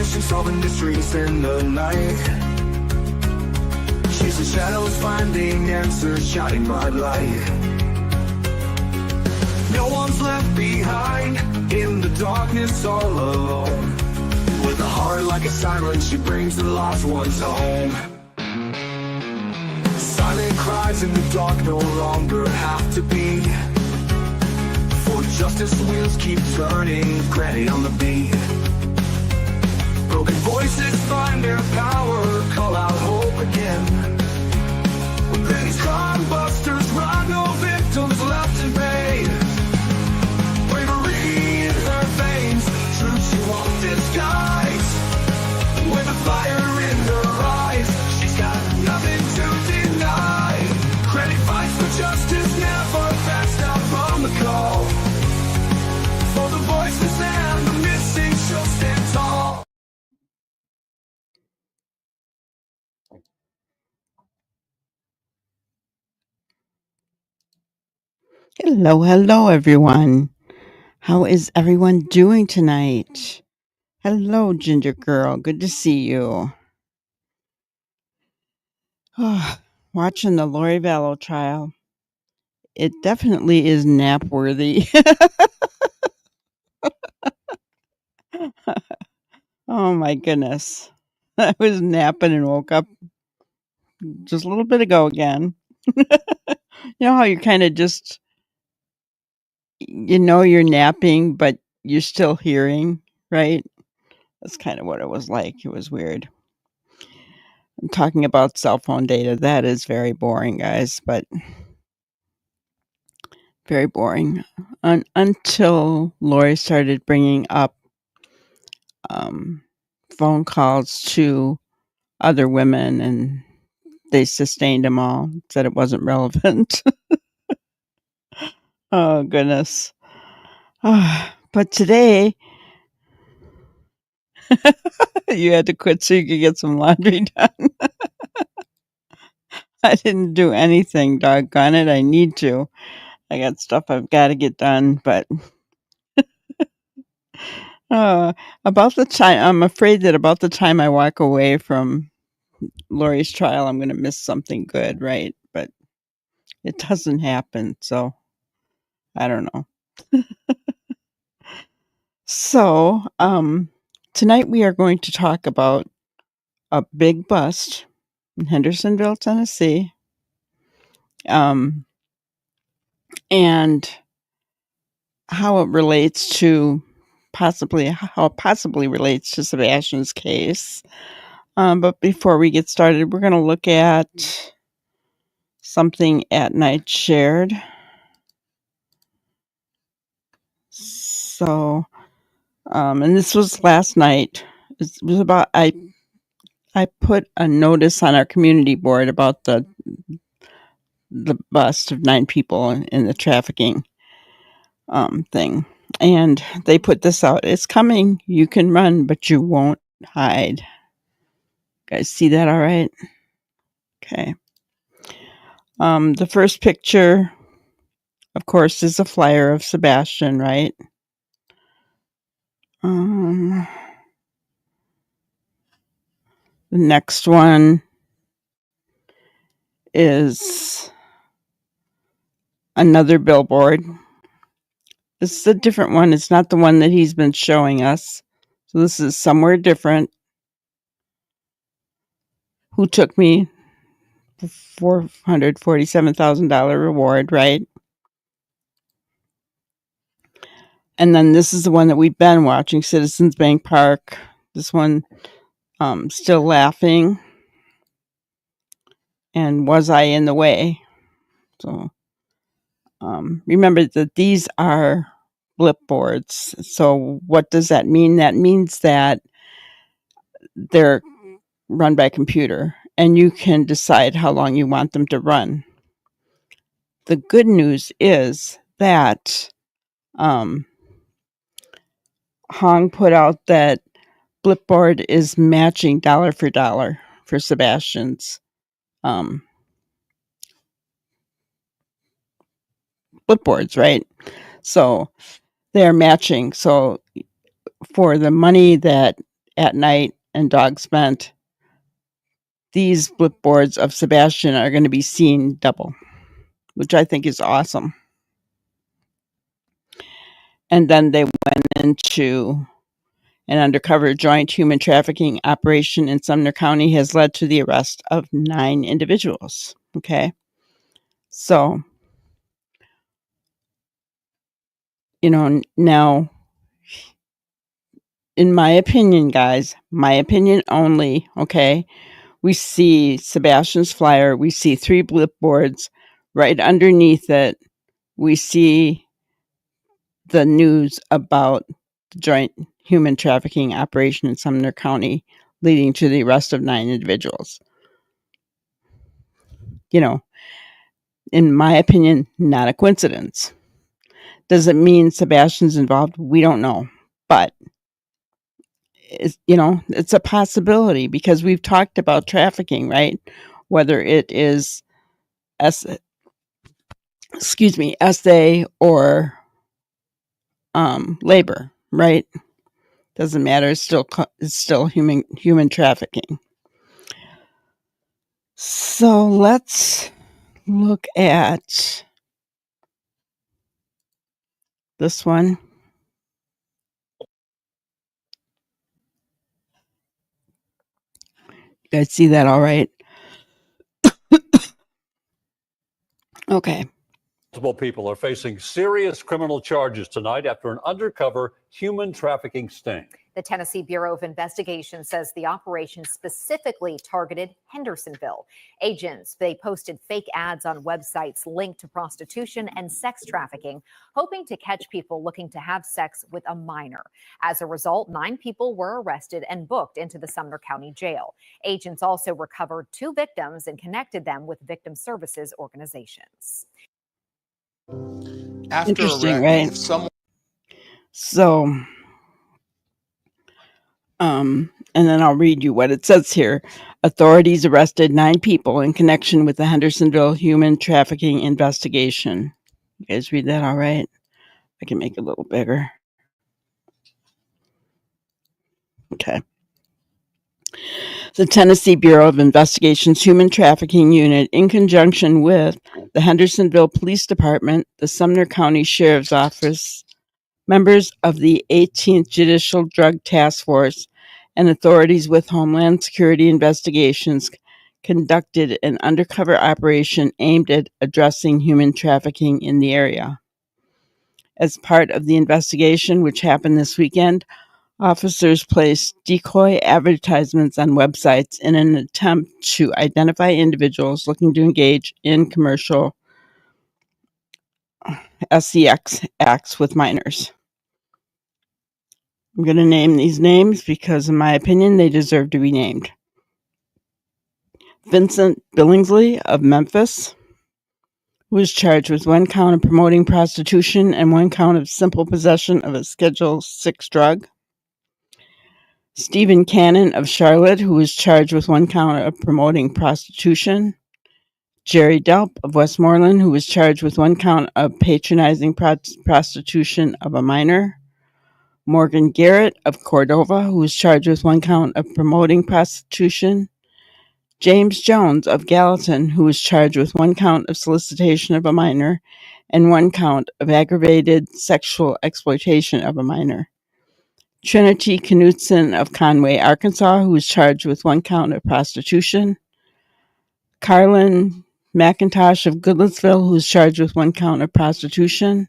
mission, solving mysteries in the night. She's the shadows, finding answers, shining bright light. No one's left behind, in the darkness all alone. With a heart like a siren, she brings the lost ones home. Silent cries in the dark no longer have to be, for justice wheels keep turning, granny on the beat. Broken voices find their power, call out hope again. When these crime busters run, no victims left in vain. Bravery in her veins, truth she won't disguise. With a fire in her eyes, she's got nothing to deny. Granny fights for justice, never backs down from the call. For the voiceless and the missing, she'll stand tall. Hello, hello, everyone. How is everyone doing tonight? Hello, Ginger Girl. Good to see you. Watching the Lori Vallow trial. It definitely is nap worthy. Oh my goodness. I was napping and woke up just a little bit ago again. You know how you kind of just, you're napping, but you're still hearing, right? That's kind of what it was like. It was weird. I'm talking about cell phone data. That is very boring, guys, but very boring. Until Lori started bringing up phone calls to other women, and they sustained them all, said it wasn't relevant. Oh, goodness. But today, you had to quit so you could get some laundry done. I didn't do anything, doggone it. I need to. I got stuff I've got to get done, but about the time, I'm afraid that about the time I walk away from Lori's trial, I'm going to miss something good, right? But it doesn't happen, so I don't know. So, tonight we are going to talk about a big bust in Hendersonville, Tennessee, and how it relates to how it possibly relates to Sebastian's case. But before we get started, we're going to look at something At Night shared. So, and this was last night. It was about I put a notice on our community board about the bust of 9 people in the trafficking thing, and they put this out. It's coming. You can run, but you won't hide. Guys, see that all right? Okay. The first picture, of course, is a flyer of Sebastian, right? The next one is another billboard. This is a different one. It's not the one that he's been showing us. So this is somewhere different. Who took me? $447,000 reward, right? And then this is the one that we've been watching, Citizens Bank Park. This one, Still Laughing, and Was I in the Way? So remember that these are blip boards. So what does that mean? That means that they're run by computer, and you can decide how long you want them to run. The good news is that Hong put out that Blipboard is matching dollar for dollar for Sebastian's Blipboards, right? So they're matching. So for the money that at night and dogs spent, these blip boards of Sebastian are going to be seen double, which I think is awesome. And then they went into an undercover joint human trafficking operation in Sumner County has led to the arrest of 9 individuals. Okay. So, now, in my opinion, guys, my opinion only, okay, we see Sebastian's flyer, we see 3 blip boards. Right underneath it, we see the news about the joint human trafficking operation in Sumner County leading to the arrest of 9 individuals. In my opinion, not a coincidence. Does it mean Sebastian's involved? We don't know. But, it's a possibility because we've talked about trafficking, right? Whether it is essay or labor, right? Doesn't matter. It's still human trafficking. So let's look at this one. You guys see that all right? Okay. Multiple people are facing serious criminal charges tonight after an undercover human trafficking sting. The Tennessee Bureau of Investigation says the operation specifically targeted Hendersonville. Agents, they posted fake ads on websites linked to prostitution and sex trafficking, hoping to catch people looking to have sex with a minor. As a result, 9 people were arrested and booked into the Sumner County Jail. Agents also recovered 2 victims and connected them with victim services organizations. Interesting, right? So, and then I'll read you what it says here. Authorities arrested 9 people in connection with the Hendersonville human trafficking investigation. You guys read that all right? I can make it a little bigger. Okay. The Tennessee Bureau of Investigation's Human Trafficking Unit, in conjunction with the Hendersonville Police Department, the Sumner County Sheriff's Office, members of the 18th Judicial Drug Task Force, and authorities with Homeland Security investigations conducted an undercover operation aimed at addressing human trafficking in the area. As part of the investigation, which happened this weekend, officers placed decoy advertisements on websites in an attempt to identify individuals looking to engage in commercial sex acts with minors. I'm going to name these names because, in my opinion, they deserve to be named. Vincent Billingsley of Memphis, who was charged with 1 count of promoting prostitution and 1 count of simple possession of a Schedule 6 drug. Stephen Cannon of Charlotte, who was charged with 1 count of promoting prostitution. Jerry Delp of Westmoreland, who was charged with 1 count of patronizing prostitution of a minor. Morgan Garrett of Cordova, who was charged with 1 count of promoting prostitution. James Jones of Gallatin, who was charged with 1 count of solicitation of a minor and 1 count of aggravated sexual exploitation of a minor. Trinity Knutson of Conway, Arkansas, who was charged with 1 count of prostitution. Carlin McIntosh of Goodlettsville, who was charged with 1 count of prostitution.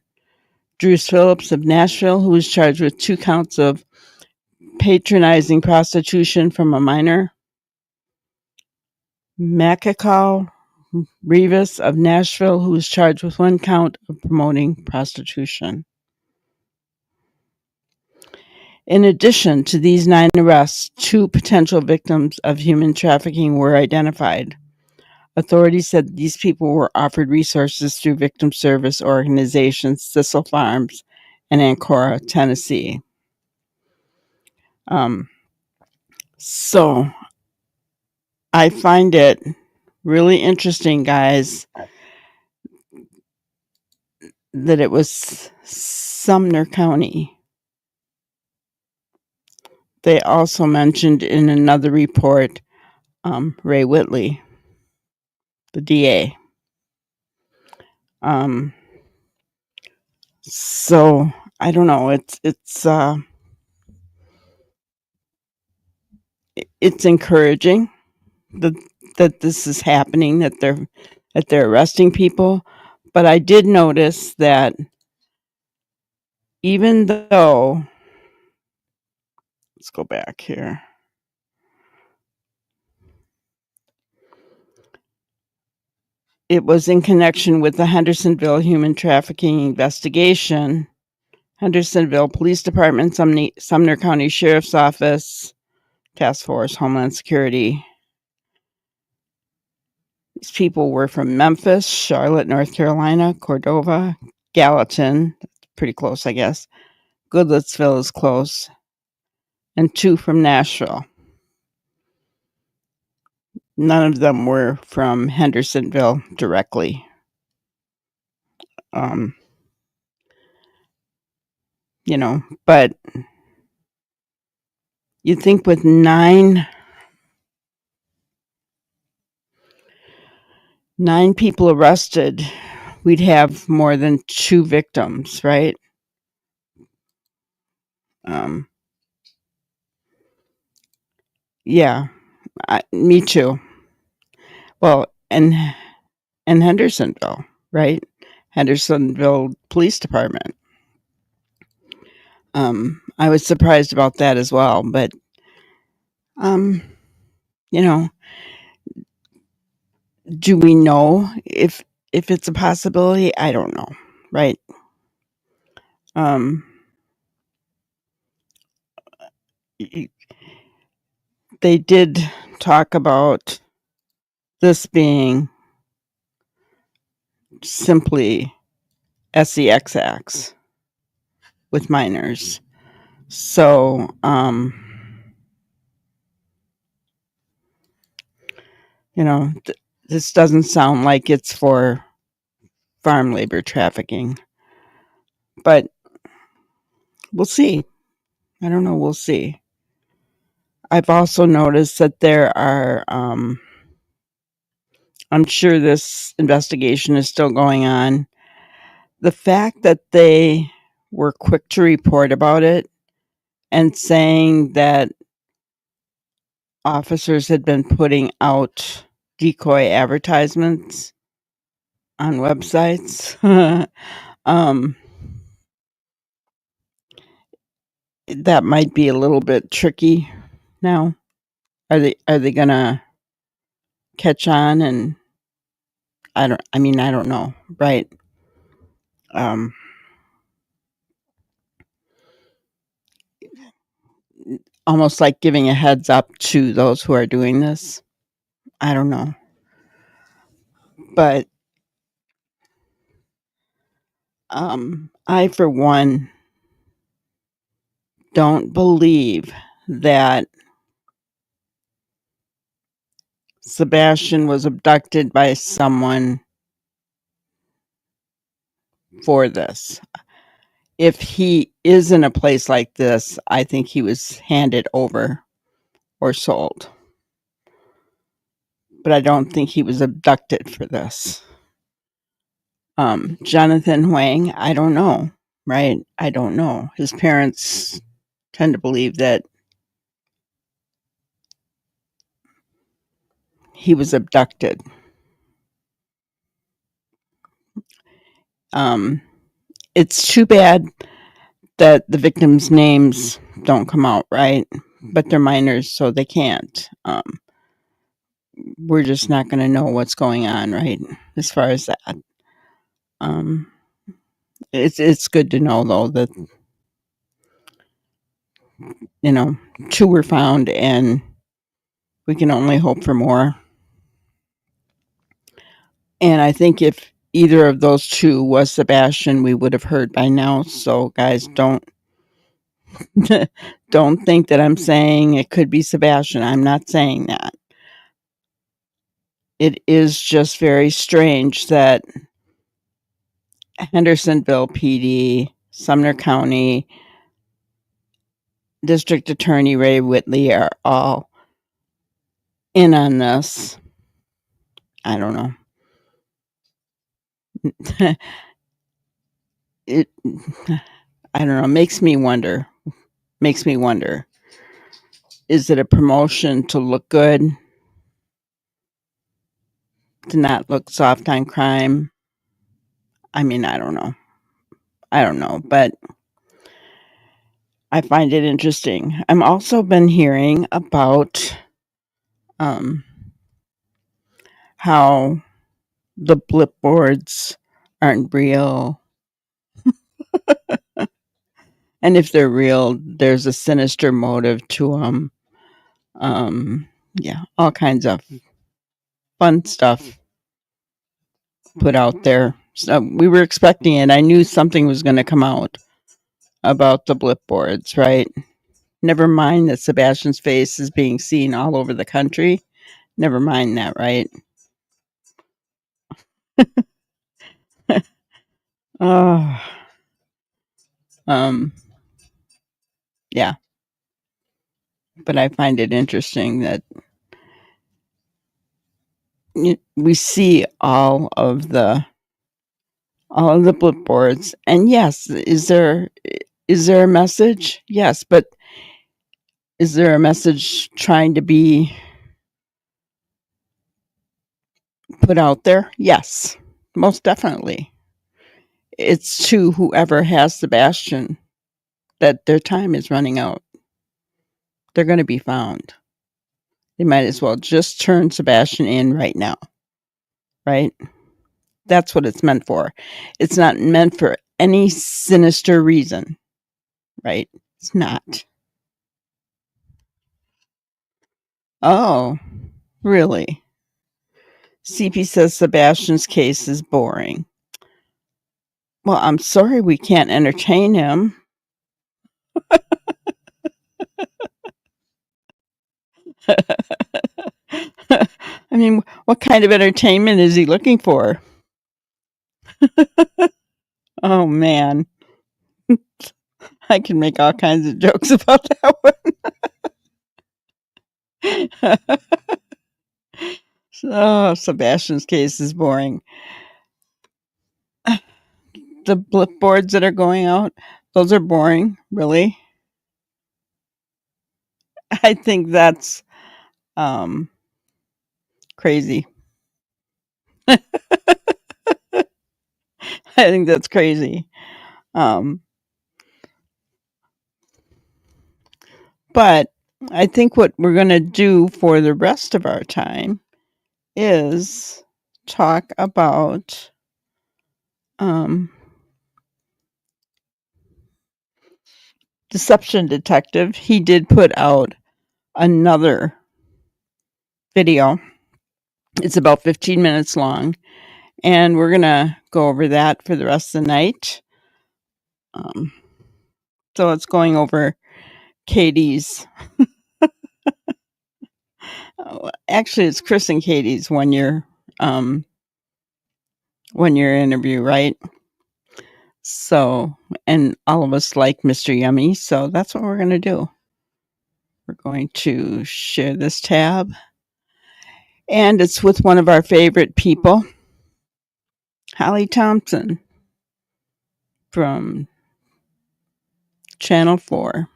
Drew Phillips of Nashville, who was charged with 2 counts of patronizing prostitution from a minor. Macacal Rivas of Nashville, who was charged with 1 count of promoting prostitution. In addition to these 9 arrests, 2 potential victims of human trafficking were identified. Authorities said these people were offered resources through victim service organizations Thistle Farms and Ancora, Tennessee. So I find it really interesting, guys, that it was Sumner County they also mentioned in another report Ray Whitley, the DA. So I don't know. It's encouraging that this is happening, that they're arresting people. But I did notice that even though, let's go back here. It was in connection with the Hendersonville human trafficking investigation. Hendersonville Police Department, Sumner County Sheriff's Office, Task Force, Homeland Security. These people were from Memphis, Charlotte, North Carolina, Cordova, Gallatin, pretty close, I guess. Goodlettsville is close. And 2 from Nashville. None of them were from Hendersonville directly. But you'd think with 9 people arrested, we'd have more than 2 victims, right? Yeah, me too. Well, and Hendersonville, right? Hendersonville Police Department. I was surprised about that as well, but do we know if it's a possibility? I don't know, right? They did talk about this being simply sex acts with minors. So, this doesn't sound like it's for farm labor trafficking, but we'll see. I don't know. We'll see. I've also noticed that there are, I'm sure this investigation is still going on. The fact that they were quick to report about it and saying that officers had been putting out decoy advertisements on websites. That might be a little bit tricky now. Are they gonna catch on? And I don't know, right? Almost like giving a heads up to those who are doing this. I don't know. But I, for one, don't believe that Sebastian was abducted by someone for this. If he is in a place like this, I think he was handed over or sold. But I don't think he was abducted for this. Jonathan Huang, I don't know, right? I don't know. His parents tend to believe that he was abducted. It's too bad that the victims' names don't come out, right? But they're minors, so they can't. We're just not going to know what's going on, right? As far as that. It's good to know, though, that 2 were found, and we can only hope for more. And I think if either of those 2 was Sebastian, we would have heard by now. So, guys, don't think that I'm saying it could be Sebastian. I'm not saying that. It is just very strange that Hendersonville PD, Sumner County, District Attorney Ray Whitley are all in on this. I don't know. It, I don't know. Makes me wonder. Is it a promotion to look good? To not look soft on crime? I mean, I don't know, but I find it interesting. I'm also been hearing about how the blip boards aren't real. And if they're real, there's a sinister motive to them. Yeah, all kinds of fun stuff put out there. So we were expecting it. I knew something was going to come out about the blip boards, right? Never mind that Sebastian's face is being seen all over the country. Never mind that, right? Oh, yeah. But I find it interesting that we see all of the blip boards, and yes, is there a message? Yes, but is there a message trying to be put out there? Yes, most definitely. It's to whoever has Sebastian that their time is running out. They're going to be found. They might as well just turn Sebastian in right now, right? That's what it's meant for. It's not meant for any sinister reason, right? It's not. Oh, really? CP says Sebastian's case is boring. Well, I'm sorry we can't entertain him. I mean, what kind of entertainment is he looking for? Oh, man. I can make all kinds of jokes about that one. Oh, Sebastian's case is boring. The blip boards that are going out, those are boring, really. I think that's crazy. I think that's crazy. But I think what we're going to do for the rest of our time is talk about Deception Detective. He did put out another video. It's about 15 minutes long, and we're going to go over that for the rest of the night. So it's going over Katie's. Actually, it's Chris and Katie's one-year interview, right? So, and all of us like Mr. Yummy, so that's what we're going to do. We're going to share this tab, and it's with one of our favorite people, Holly Thompson from Channel 4.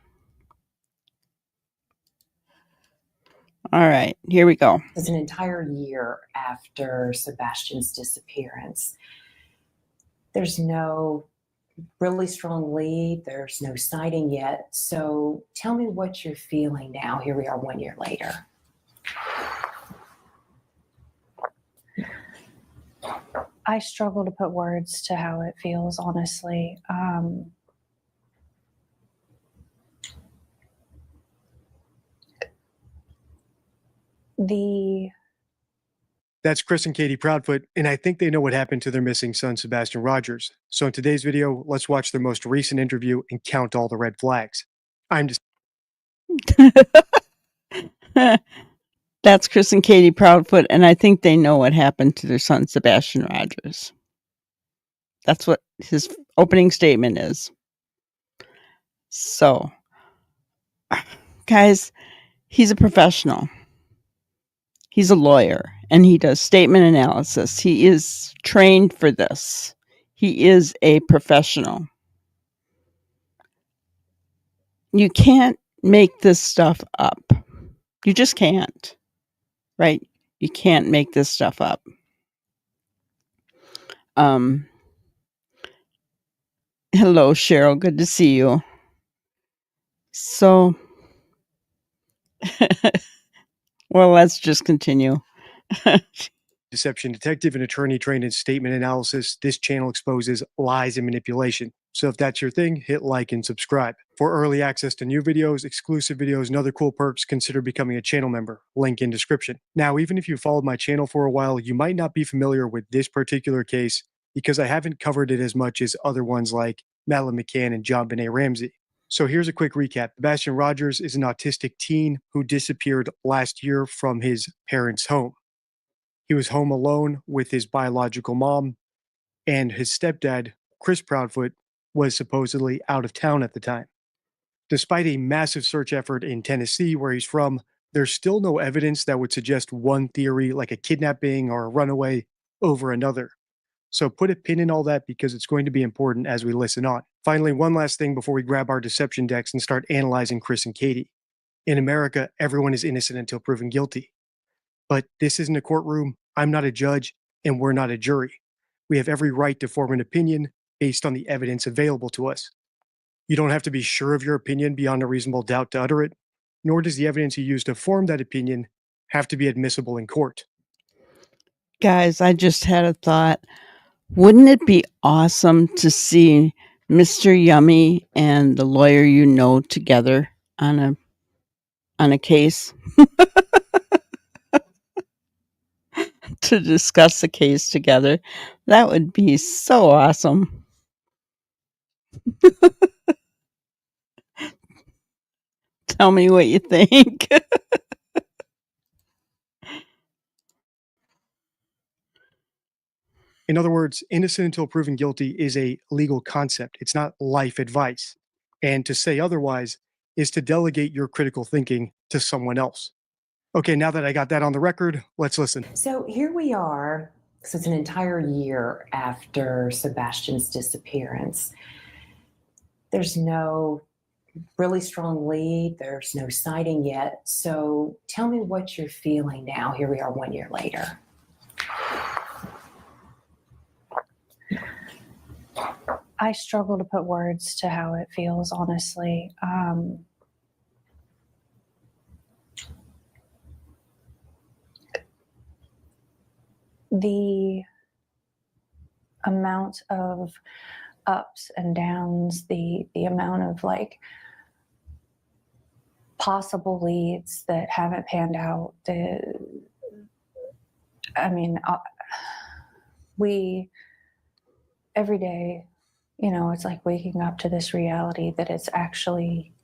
All right, here we go. It's an entire year after Sebastian's disappearance. There's no really strong lead. There's no sighting yet. So tell me what you're feeling now. Here we are 1 year later. I struggle to put words to how it feels, honestly. That's Chris and Katie Proudfoot, and I think they know what happened to their missing son, Sebastian Rogers. So in today's video, let's watch their most recent interview and count all the red flags. I'm just... That's Chris and Katie Proudfoot, and I think they know what happened to their son, Sebastian Rogers. That's what his opening statement is. So, Guys, he's a professional. He's a lawyer and he does statement analysis. He is trained for this. He is a professional. You can't make this stuff up. You just can't, right? You can't make this stuff up. Hello, Cheryl. Good to see you. So, well, let's just continue. Deception detective and attorney trained in statement analysis, this channel exposes lies and manipulation. So if that's your thing, hit like and subscribe. For early access to new videos, exclusive videos, and other cool perks, consider becoming a channel member. Link in description. Now, even if you followed my channel for a while, you might not be familiar with this particular case because I haven't covered it as much as other ones like Madeline McCann and John Benet Ramsey. So here's a quick recap. Sebastian Rogers is an autistic teen who disappeared last year from his parents' home. He was home alone with his biological mom, and his stepdad, Chris Proudfoot, was supposedly out of town at the time. Despite a massive search effort in Tennessee, where he's from, there's still no evidence that would suggest one theory, like a kidnapping or a runaway, over another. So put a pin in all that because it's going to be important as we listen on. Finally, one last thing before we grab our deception decks and start analyzing Chris and Katie. In America, everyone is innocent until proven guilty. But this isn't a courtroom, I'm not a judge, and we're not a jury. We have every right to form an opinion based on the evidence available to us. You don't have to be sure of your opinion beyond a reasonable doubt to utter it, nor does the evidence you use to form that opinion have to be admissible in court. Guys, I just had a thought. Wouldn't it be awesome to see Mr. Yummy and the lawyer you know together on a case to discuss the case together? That would be so awesome. Tell me what you think. In other words, innocent until proven guilty is a legal concept. It's not life advice. And to say otherwise is to delegate your critical thinking to someone else. Okay, now that I got that on the record, let's listen. So here we are. So it's an entire year after Sebastian's disappearance. There's no really strong lead. There's no sighting yet. So tell me what you're feeling now. Here we are 1 year later. I struggle to put words to how it feels, honestly. The amount of ups and downs, the amount of like possible leads that haven't panned out. We every day, it's like waking up to this reality that it's actually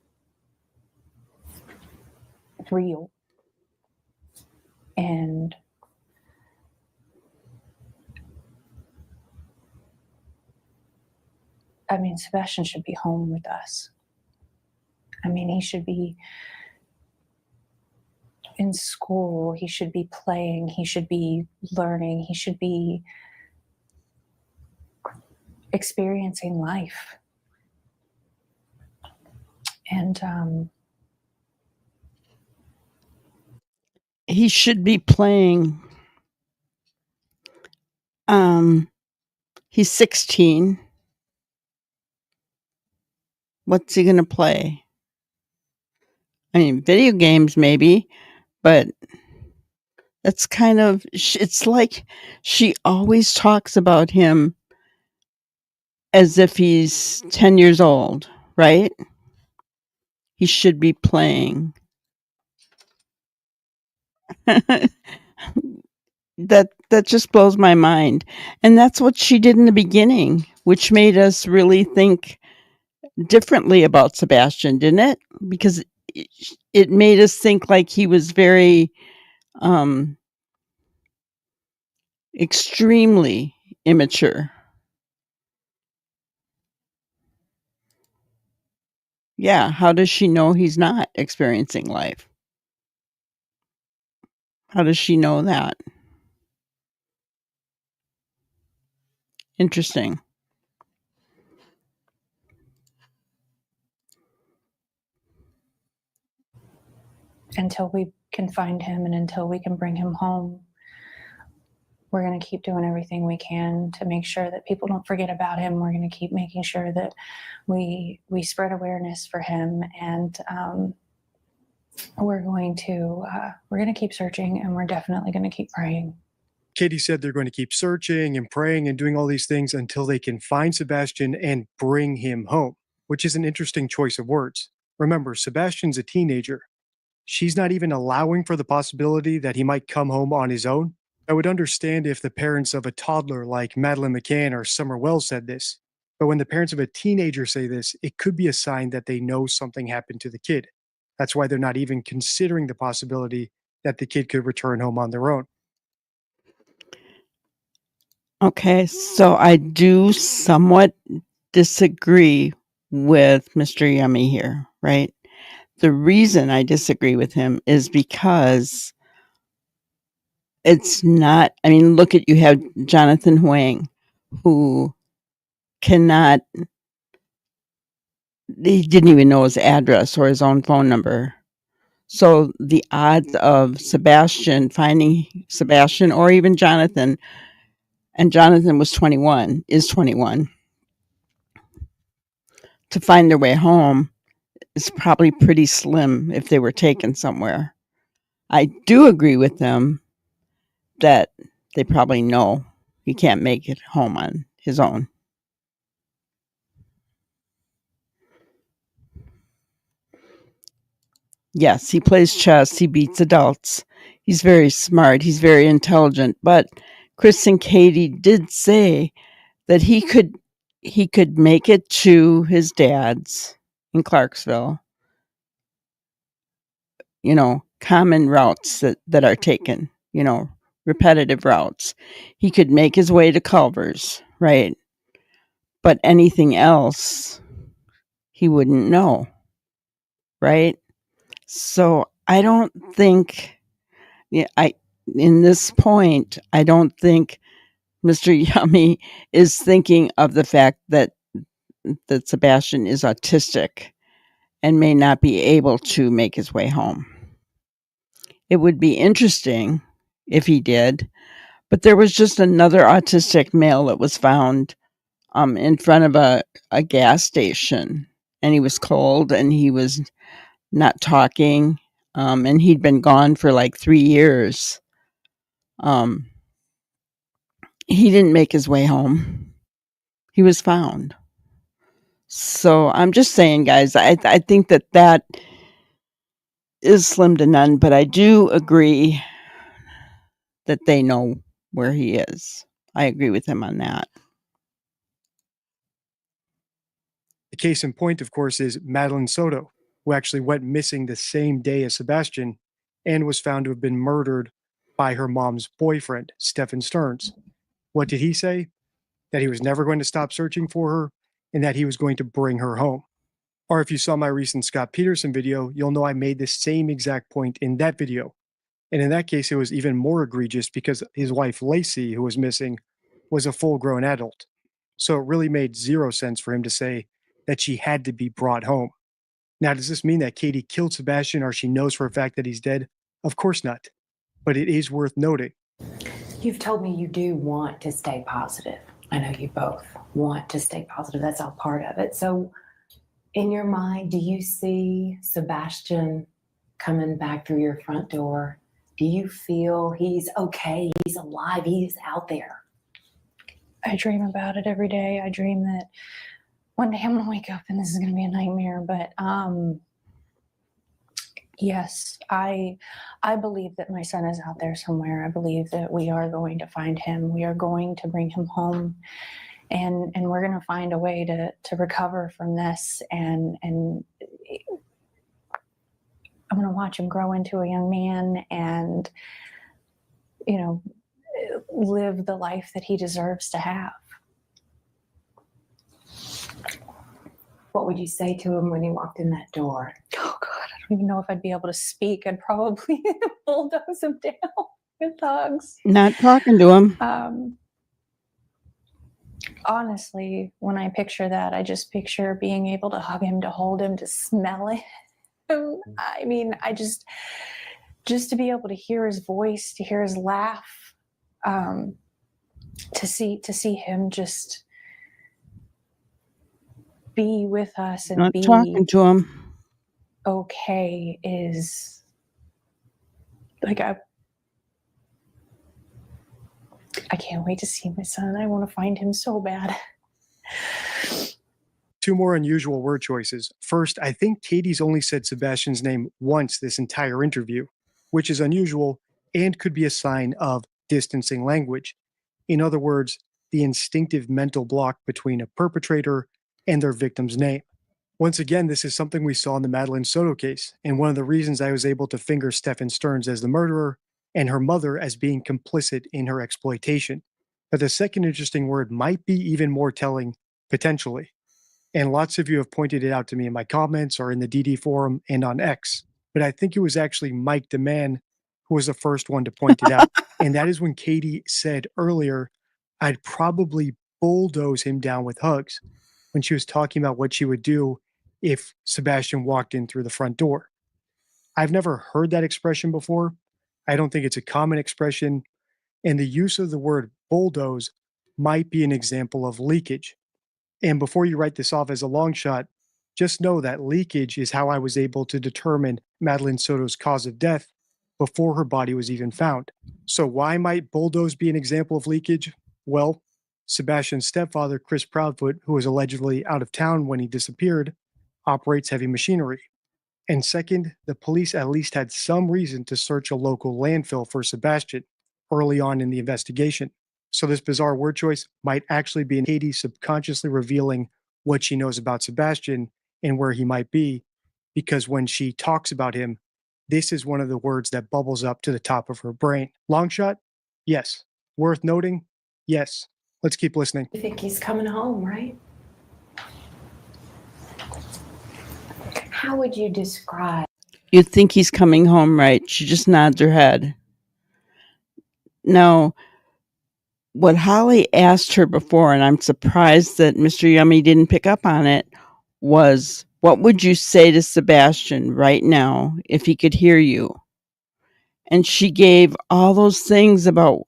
real. And Sebastian should be home with us. He should be in school. He should be playing. He should be learning. He should be experiencing life. And He should be playing. He's 16. What's he going to play? Video games maybe, but that's kind of, it's like she always talks about him as if he's 10 years old, right? He should be playing. That just blows my mind. And that's what she did in the beginning, which made us really think differently about Sebastian, didn't it? Because it made us think like he was very extremely immature. Yeah, how does she know he's not experiencing life? How does she know that? Interesting. Until we can find him and until we can bring him home, we're going to keep doing everything we can to make sure that people don't forget about him. We're going to keep making sure that we spread awareness for him, and we're going to keep searching, and we're definitely going to keep praying. Katie said they're going to keep searching and praying and doing all these things until they can find Sebastian and bring him home, which is an interesting choice of words. Remember, Sebastian's a teenager. She's not even allowing for the possibility that he might come home on his own. I would understand if the parents of a toddler like Madeline McCann or Summer Wells said this, but when the parents of a teenager say this, it could be a sign that they know something happened to the kid. That's why they're not even considering the possibility that the kid could return home on their own. Okay, so I do somewhat disagree with Mr. Yummy here, right? The reason I disagree with him is because it's not, I mean, look at, you have Jonathan Huang, who cannot, he didn't even know his address or his own phone number. So the odds of Sebastian finding Sebastian or even Jonathan, and Jonathan was 21, is 21, to find their way home is probably pretty slim if they were taken somewhere. I do agree with them that they probably know he can't make it home on his own. Yes, he plays chess, he beats adults. He's very smart, he's very intelligent, but Chris and Katie did say that he could make it to his dad's in Clarksville, common routes that are taken, repetitive routes. He could make his way to Culver's, right? But anything else, he wouldn't know, right? So I don't think, in this point, I don't think Mr. Yummy is thinking of the fact that Sebastian is autistic and may not be able to make his way home. It would be interesting if he did, but there was just another autistic male that was found in front of a gas station, and he was cold and he was not talking, and he'd been gone for like 3 years. He didn't make his way home. He was found. So I'm just saying, guys, I think that is slim to none, but I do agree that they know where he is. I agree with him on that. The case in point, of course, is Madeline Soto, who actually went missing the same day as Sebastian and was found to have been murdered by her mom's boyfriend, Stephen Stearns. What did he say? That he was never going to stop searching for her and that he was going to bring her home. Or if you saw my recent Scott Peterson video, you'll know I made the same exact point in that video. And in that case, it was even more egregious because his wife, Lacey, who was missing, was a full-grown adult. So it really made zero sense for him to say that she had to be brought home. Now, does this mean that Katie killed Sebastian or she knows for a fact that he's dead? Of course not. But it is worth noting. You've told me you do want to stay positive. I know you both want to stay positive. That's all part of it. So in your mind, do you see Sebastian coming back through your front door? Do you feel he's okay? He's alive. He's out there. I dream about it every day. I dream that one day I'm going to wake up and this is going to be a nightmare. But yes, I believe that my son is out there somewhere. I believe that we are going to find him. We are going to bring him home, and we're going to find a way to recover from this. And I'm going to watch him grow into a young man and, live the life that he deserves to have. What would you say to him when he walked in that door? Oh God, I don't even know if I'd be able to speak. I'd probably bulldoze him down with hugs. Not talking to him. Honestly, when I picture that, I just picture being able to hug him, to hold him, to smell him. I mean, I just to be able to hear his voice, to hear his laugh, to see him just be with us and Not be talking to him. okay is like I can't wait to see my son. I want to find him so bad. Two more unusual word choices. First, I think Katie's only said Sebastian's name once this entire interview, which is unusual and could be a sign of distancing language. In other words, the instinctive mental block between a perpetrator and their victim's name. Once again, this is something we saw in the Madeline Soto case, and one of the reasons I was able to finger Stephen Stearns as the murderer and her mother as being complicit in her exploitation. But the second interesting word might be even more telling, potentially. And lots of you have pointed it out to me in my comments or in the DD forum and on X. But I think it was actually Mike DeMann who was the first one to point it out. And that is when Katie said earlier, I'd probably bulldoze him down with hugs, when she was talking about what she would do if Sebastian walked in through the front door. I've never heard that expression before. I don't think it's a common expression. And the use of the word bulldoze might be an example of leakage. And before you write this off as a long shot, just know that leakage is how I was able to determine Madeline Soto's cause of death before her body was even found. So why might bulldoze be an example of leakage? Well, Sebastian's stepfather, Chris Proudfoot, who was allegedly out of town when he disappeared, operates heavy machinery. And second, the police at least had some reason to search a local landfill for Sebastian early on in the investigation. So this bizarre word choice might actually be Katie subconsciously revealing what she knows about Sebastian and where he might be, because when she talks about him, this is one of the words that bubbles up to the top of her brain. Long shot? Yes. Worth noting? Yes. Let's keep listening. You think he's coming home, right? How would you describe? You think he's coming home, right? She just nods her head. Now, what Holly asked her before, and I'm surprised that Mr. Yummy didn't pick up on it, was, what would you say to Sebastian right now if he could hear you? And she gave all those things about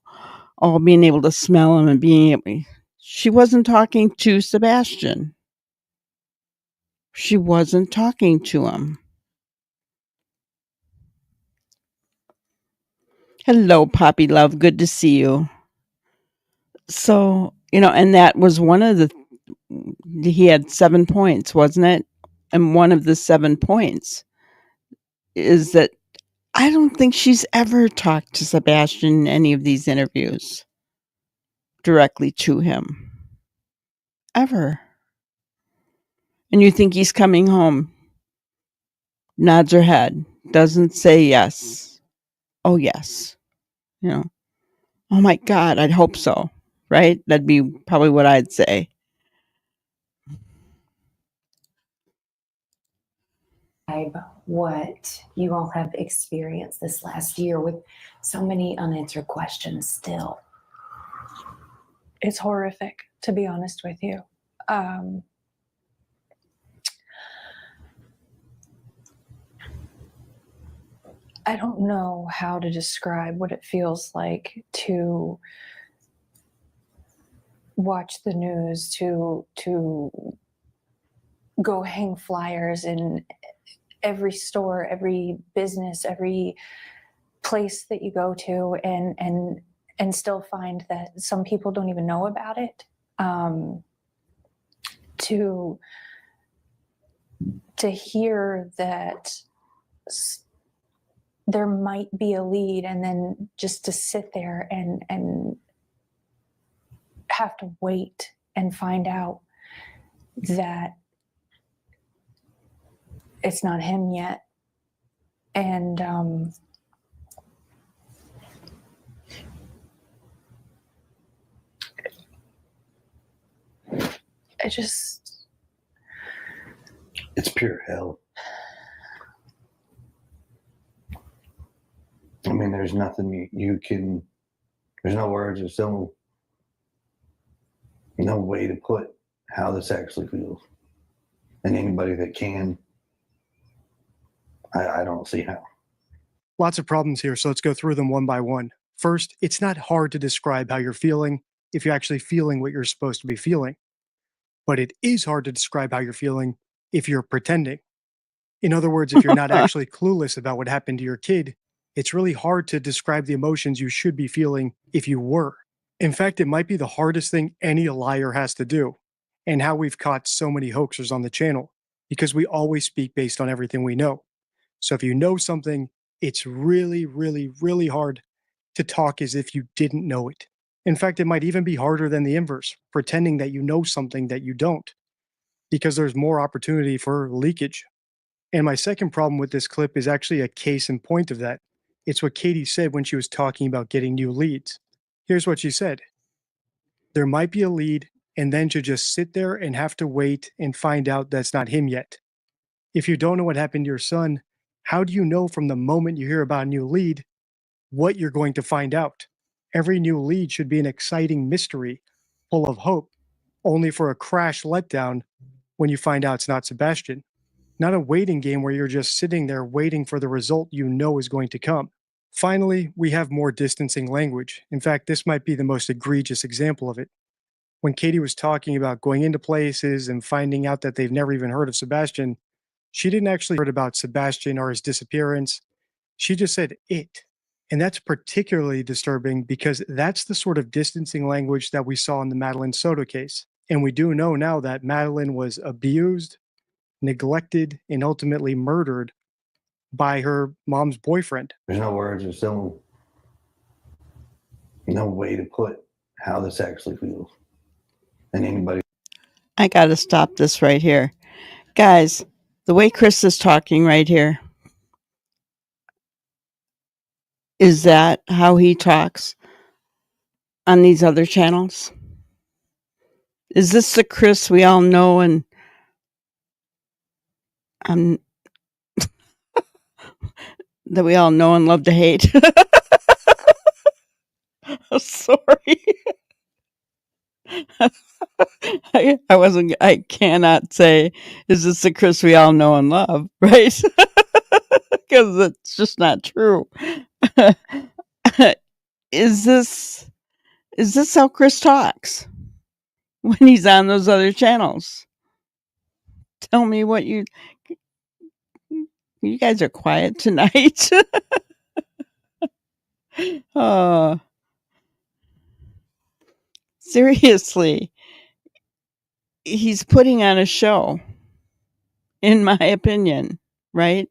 being able to smell him and being able. She wasn't talking to Sebastian. She wasn't talking to him. Hello, Poppy Love. Good to see you. So, and that was one of he had 7 points, wasn't it? And one of the 7 points is that I don't think she's ever talked to Sebastian in any of these interviews directly to him. Ever. And you think he's coming home. Nods her head. Doesn't say yes. Oh, yes. Oh my God, I'd hope so. Right? That'd be probably what I'd say. What you all have experienced this last year with so many unanswered questions still. It's horrific, to be honest with you. I don't know how to describe what it feels like to watch the news, to go hang flyers in every store, every business, every place that you go to, and still find that some people don't even know about it. To hear that there might be a lead, and then just to sit there and have to wait and find out that it's not him yet. And It's pure hell. I mean, there's nothing you can, there's no words, there's no way to put how this actually feels. And anybody that can, I don't see how. Lots of problems here, so let's go through them one by one. First, it's not hard to describe how you're feeling if you're actually feeling what you're supposed to be feeling. But it is hard to describe how you're feeling if you're pretending. In other words, if you're not actually clueless about what happened to your kid, it's really hard to describe the emotions you should be feeling if you were. In fact, it might be the hardest thing any liar has to do, and how we've caught so many hoaxers on the channel, because we always speak based on everything we know. So if you know something, it's really, really, really hard to talk as if you didn't know it. In fact, it might even be harder than the inverse, pretending that you know something that you don't, because there's more opportunity for leakage. And my second problem with this clip is actually a case in point of that. It's what Katie said when she was talking about getting new leads. Here's what she said. There might be a lead, and then to just sit there and have to wait and find out that's not him yet. If you don't know what happened to your son, how do you know from the moment you hear about a new lead what you're going to find out? Every new lead should be an exciting mystery, full of hope, only for a crash letdown when you find out it's not Sebastian. Not a waiting game where you're just sitting there waiting for the result you know is going to come. Finally, we have more distancing language. In fact, this might be the most egregious example of it. When Katie was talking about going into places and finding out that they've never even heard of Sebastian, she didn't actually heard about Sebastian or his disappearance. She just said it. And that's particularly disturbing because that's the sort of distancing language that we saw in the Madeline Soto case. And we do know now that Madeline was abused, neglected, and ultimately murdered by her mom's boyfriend. There's no words, there's no way to put how this actually feels. And anybody. I got to stop this right here. Guys, the way Chris is talking right here, is that how he talks on these other channels? Is this the Chris we all know and that we all know and love to hate? Sorry. I cannot say, is this the Chris we all know and love, right? Because it's just not true. Is this how Chris talks when he's on those other channels? Tell me what you guys are quiet tonight. Seriously, he's putting on a show, in my opinion, right?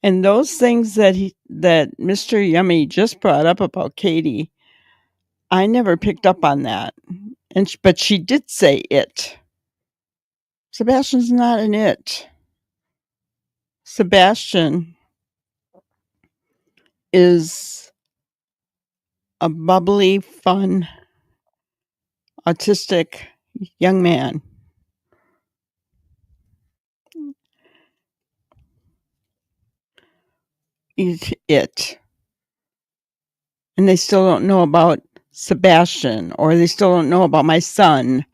And those things that Mr. Yummy just brought up about Katie, I never picked up on that. But she did say it. Sebastian's not an it. Sebastian is a bubbly, fun, autistic young man. He's it. And they still don't know about Sebastian, or they still don't know about my son.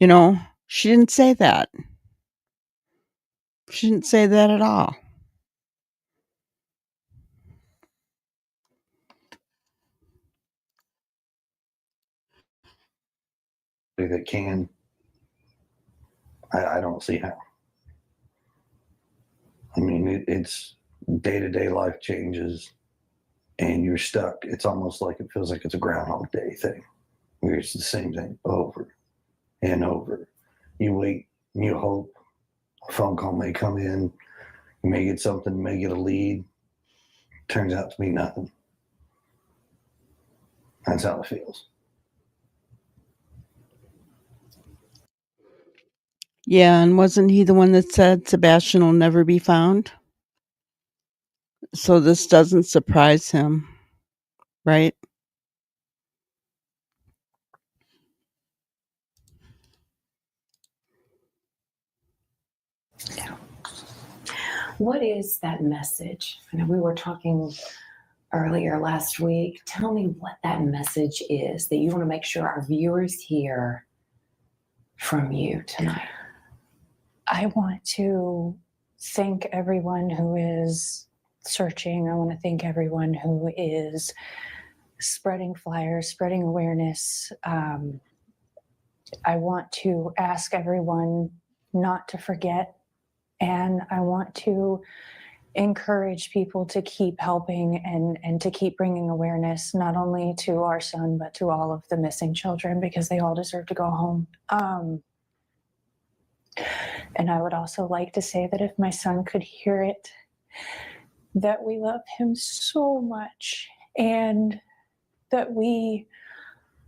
You know, she didn't say that. She didn't say that at all. That can, I don't see how. I mean, it's day-to-day life changes and you're stuck. It's almost like it feels like it's a Groundhog Day thing where it's the same thing over and over. You wait and you hope a phone call may come in, you may get something, you may get a lead. Turns out to be nothing. That's how it feels. Yeah, and wasn't he the one that said Sebastian will never be found? So this doesn't surprise him, right? What is that message? I know we were talking earlier last week. Tell me what that message is that you want to make sure our viewers hear from you tonight. I want to thank everyone who is searching. I want to thank everyone who is spreading flyers, spreading awareness. I want to ask everyone not to forget, and I want to encourage people to keep helping and to keep bringing awareness, not only to our son, but to all of the missing children, because they all deserve to go home. And I would also like to say that if my son could hear it, that we love him so much and that we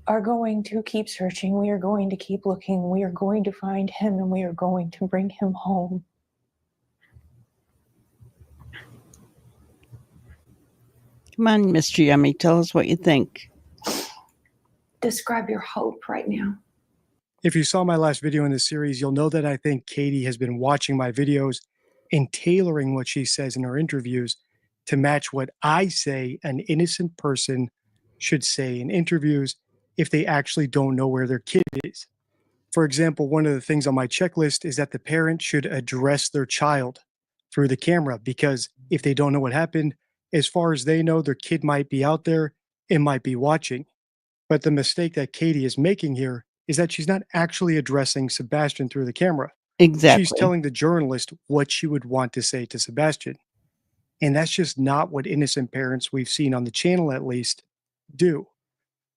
are going to keep searching. We are going to keep looking. We are going to find him and we are going to bring him home. Come on, Mr. Yummy, tell us what you think. Describe your hope right now. If you saw my last video in this series, you'll know that I think Katie has been watching my videos and tailoring what she says in her interviews to match what I say an innocent person should say in interviews if they actually don't know where their kid is. For example, one of the things on my checklist is that the parent should address their child through the camera, because if they don't know what happened, as far as they know, their kid might be out there and might be watching. But the mistake that Katie is making here is that she's not actually addressing Sebastian through the camera. Exactly. She's telling the journalist what she would want to say to Sebastian. And that's just not what innocent parents we've seen on the channel, at least, do.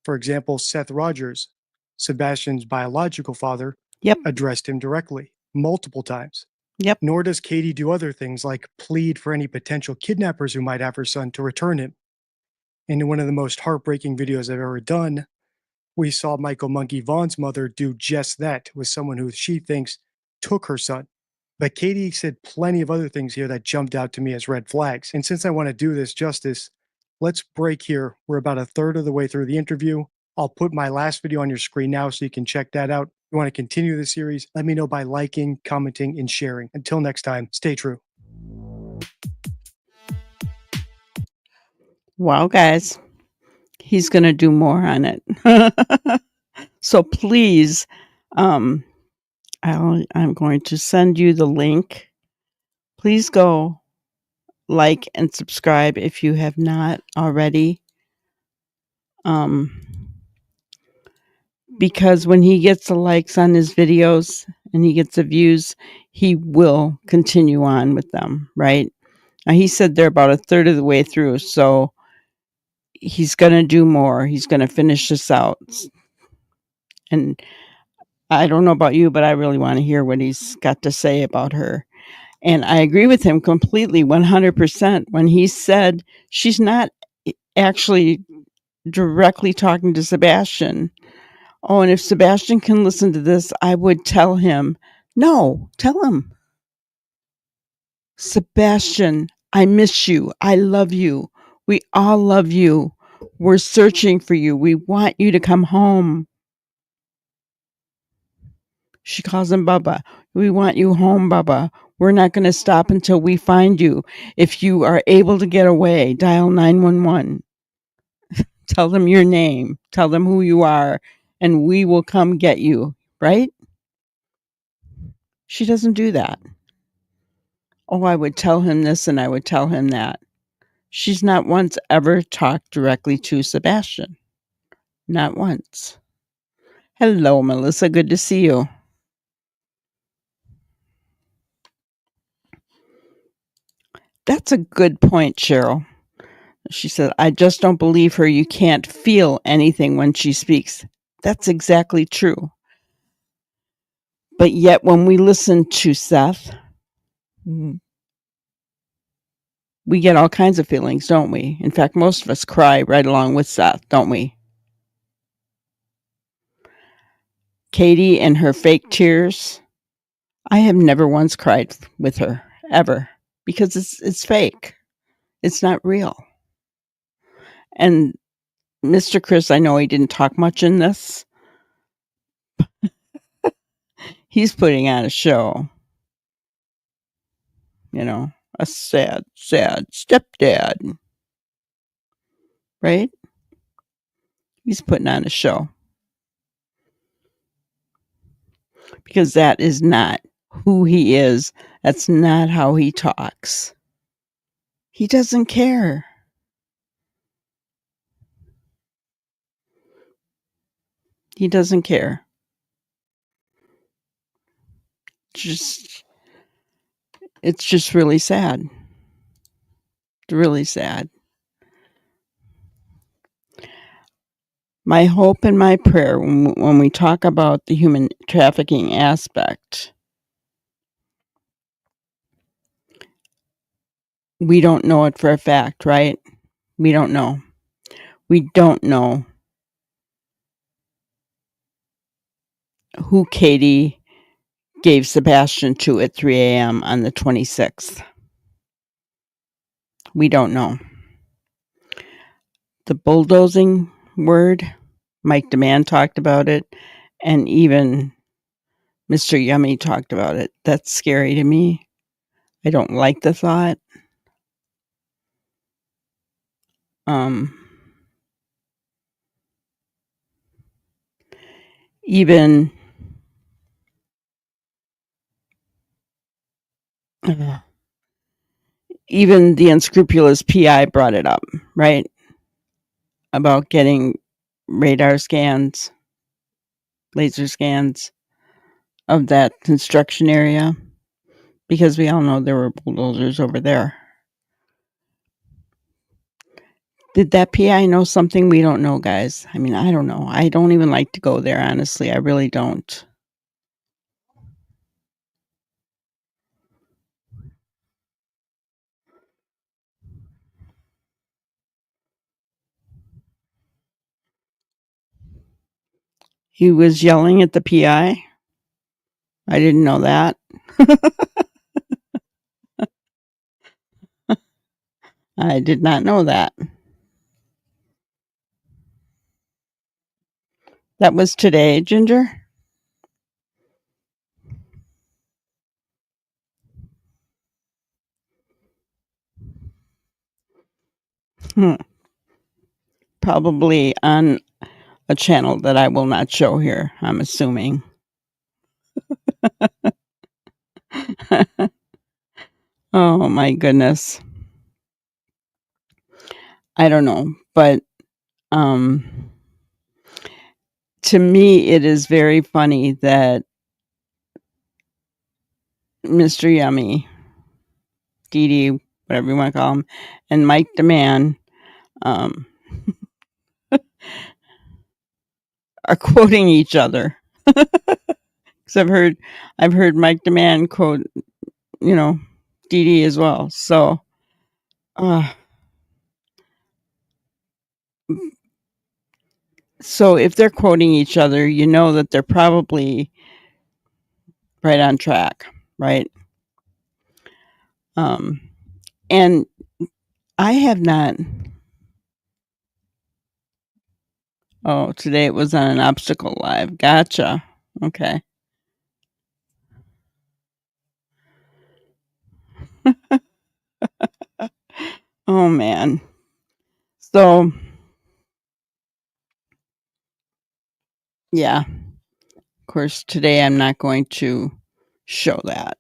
For example, Seth Rogers, Sebastian's biological father, Yep. addressed him directly multiple times. Yep. Nor does Katie do other things like plead for any potential kidnappers who might have her son to return him. And in one of the most heartbreaking videos I've ever done, we saw Michael Monkey Vaughn's mother do just that with someone who she thinks took her son. But Katie said plenty of other things here that jumped out to me as red flags. And since I want to do this justice, let's break here. We're about a third of the way through the interview. I'll put my last video on your screen now so you can check that out. If you want to continue the series, let me know by liking, commenting, and sharing. Until next time, stay true. Wow, guys, he's going to do more on it. So please, I'm going to send you the link. Please go like and subscribe if you have not already. Because when he gets the likes on his videos and he gets the views, he will continue on with them, right? Now, he said they're about a third of the way through, so he's going to do more. He's going to finish this out. And I don't know about you, but I really want to hear what he's got to say about her. And I agree with him completely, 100%, when he said she's not actually directly talking to Sebastian. Oh, and if Sebastian can listen to this, I would tell him. No, tell him. Sebastian, I miss you. I love you. We all love you. We're searching for you. We want you to come home. She calls him Bubba. We want you home, Bubba. We're not going to stop until we find you. If you are able to get away, dial 911. Tell them your name. Tell them who you are, and we will come get you, right? She doesn't do that. Oh, I would tell him this and I would tell him that. She's not once ever talked directly to Sebastian. Not once. Hello, Melissa. Good to see you. That's a good point, Cheryl. She said, I just don't believe her. You can't feel anything when she speaks. That's exactly true. But yet when we listen to Seth, we get all kinds of feelings, don't we? In fact, most of us cry right along with Seth, don't we? Katie and her fake tears. I have never once cried with her, ever, because it's fake. It's not real. And Mr. Chris, I know he didn't talk much in this. He's putting on a show. You know, a sad, sad stepdad, right? He's putting on a show because that is not who he is. That's not how he talks. He doesn't care. He doesn't care. It's just really sad. Really sad. My hope and my prayer when we talk about the human trafficking aspect, we don't know it for a fact, right? We don't know. We don't know who Katie gave Sebastian to at 3 a.m. on the 26th. We don't know. The bulldozing word, Mike DeMann talked about it, and even Mr. Yummy talked about it. That's scary to me. I don't like the thought. Even even the unscrupulous PI brought it up, right? About getting radar scans, laser scans of that construction area, because we all know there were bulldozers over there. Did that PI know something we don't know, guys? I mean, I don't know. I don't even like to go there, honestly. I really don't. He was yelling at the PI? I didn't know that. I did not know that. That was today, Ginger? Probably on a channel that I will not show here, I'm assuming. Oh my goodness. I don't know, but to me it is very funny that Mr. Yummy, Dee Dee, whatever you want to call him, and Mike DeMann are quoting each other. Because I've heard Mike DeMann quote, Dee Dee as well. So, so if they're quoting each other, you know that they're probably right on track, right? And I have not. Oh, today it was on an obstacle live. Gotcha. Okay. Oh man. So yeah. Of course, today I'm not going to show that.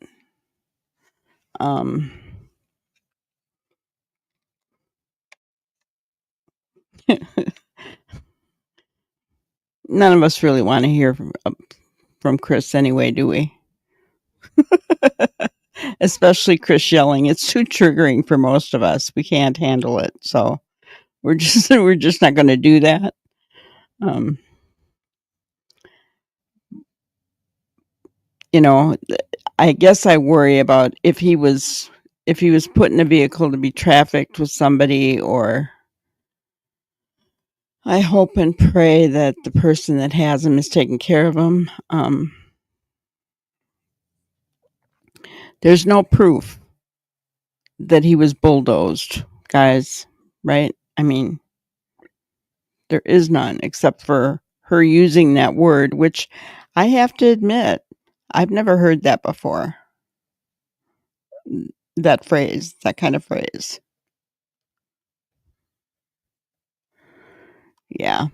None of us really want to hear from Chris anyway, do we? Especially Chris yelling. It's too triggering for most of us. We can't handle it. So we're just not going to do that. I guess I worry about if he was put in a vehicle to be trafficked with somebody, or I hope and pray that the person that has him is taking care of him. There's no proof that he was bulldozed, guys, right? I mean, there is none except for her using that word, which I have to admit, I've never heard that before. that phrase, that kind of phrase. Yeah.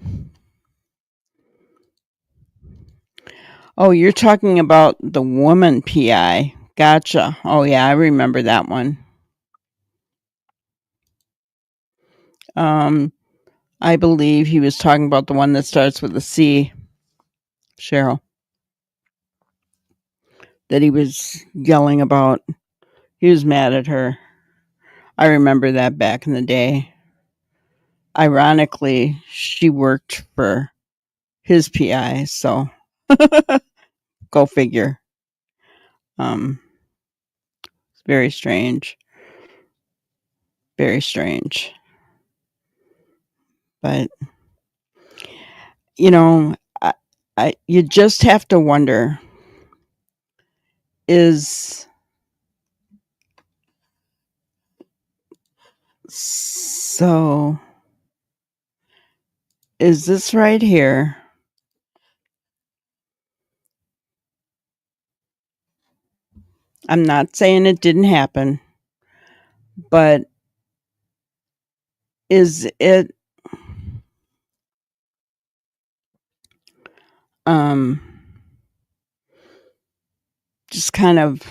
Oh, you're talking about the woman PI. Gotcha. Oh, yeah, I remember that one. I believe he was talking about the one that starts with a C, Cheryl, that he was yelling about. He was mad at her. I remember that back in the day. Ironically, she worked for his PI, so go figure. It's very strange. Very strange. But you know, you just have to wonder, is this right here? I'm not saying it didn't happen, but is it just kind of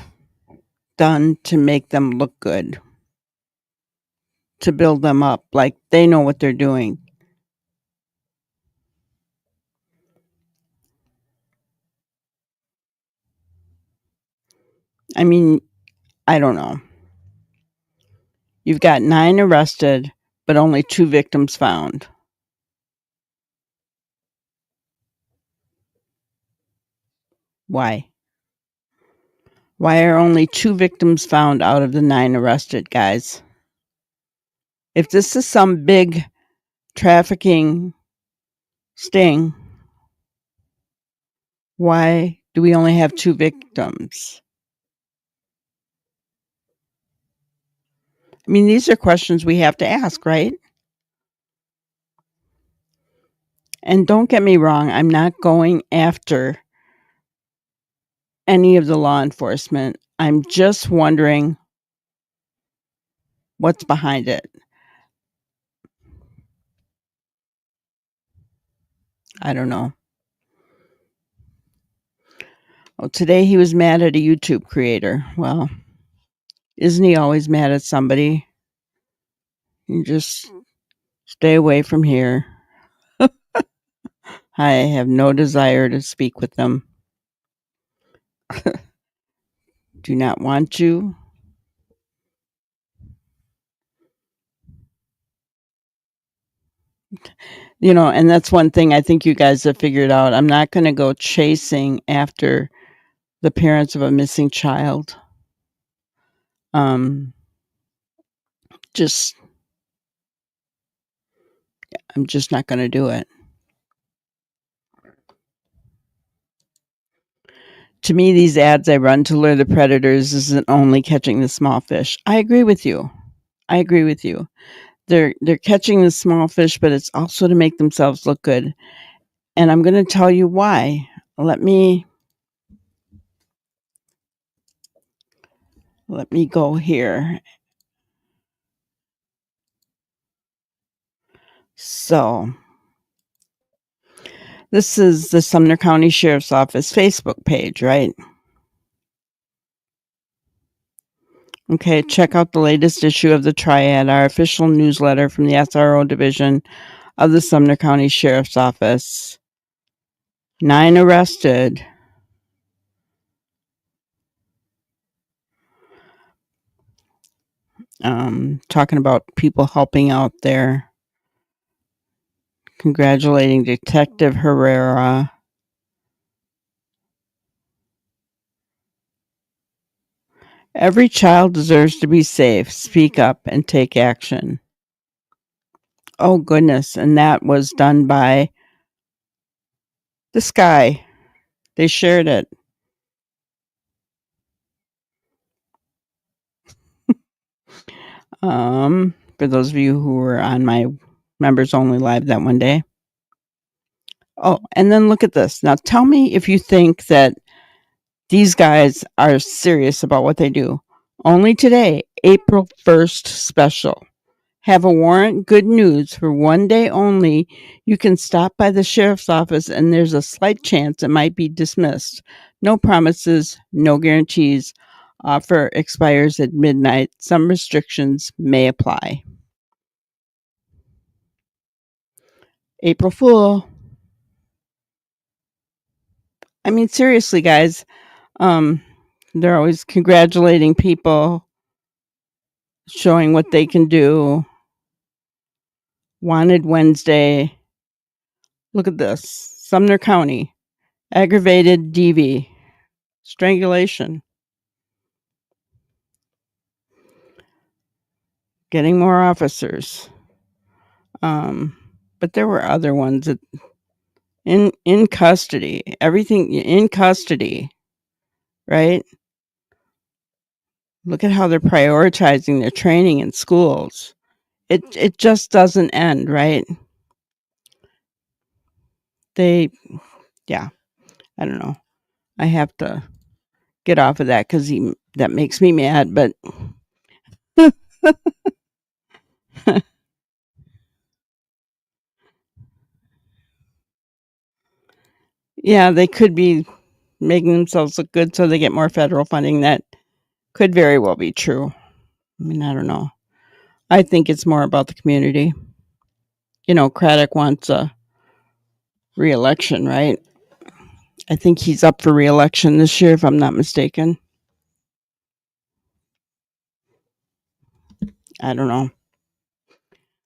done to make them look good, to build them up, like they know what they're doing? I mean, I don't know. You've got 9 arrested, but only 2 victims found. Why? Why are only 2 victims found out of the 9 arrested, guys? If this is some big trafficking sting, why do we only have 2 victims? I mean, these are questions we have to ask, right? And don't get me wrong, I'm not going after any of the law enforcement. I'm just wondering what's behind it. I don't know. Oh, today he was mad at a YouTube creator. Well, isn't he always mad at somebody? You just stay away from here. I have no desire to speak with them. Do not want to. You know, and that's one thing I think you guys have figured out. I'm not going to go chasing after the parents of a missing child. I'm just not going to do it. To me, these ads I run to lure the predators isn't only catching the small fish. I agree with you. They're catching the small fish, but it's also to make themselves look good. And I'm going to tell you why. Let me go here. So, this is the Sumner County Sheriff's Office Facebook page, right? Okay, check out the latest issue of the Triad, our official newsletter from the SRO division of the Sumner County Sheriff's Office. 9 arrested. Talking about people helping out there. Congratulating Detective Herrera. Every child deserves to be safe. Speak up and take action. Oh, goodness. And that was done by this guy. They shared it. For those of you who were on my members only live that one day. Oh, and then look at this. Now tell me if you think that these guys are serious about what they do. Only today, April 1st special. Have a warrant? Good news. For one day only, you can stop by the sheriff's office and there's a slight chance it might be dismissed. No promises, no guarantees. Offer expires at midnight. Some restrictions may apply. April Fool. I mean, seriously, guys. They're always congratulating people, showing what they can do. Wanted Wednesday. Look at this. Sumner County. Aggravated DV. Strangulation. Getting more officers. But there were other ones that in custody. Everything in custody. Right? Look at how they're prioritizing their training in schools. It just doesn't end, right? I don't know. I have to get off of that because that makes me mad, but yeah, they could be making themselves look good so they get more federal funding. That could very well be true. I mean, I don't know. I think it's more about the community. Craddock wants a re-election, right? I think he's up for re-election this year, if I'm not mistaken. I don't know.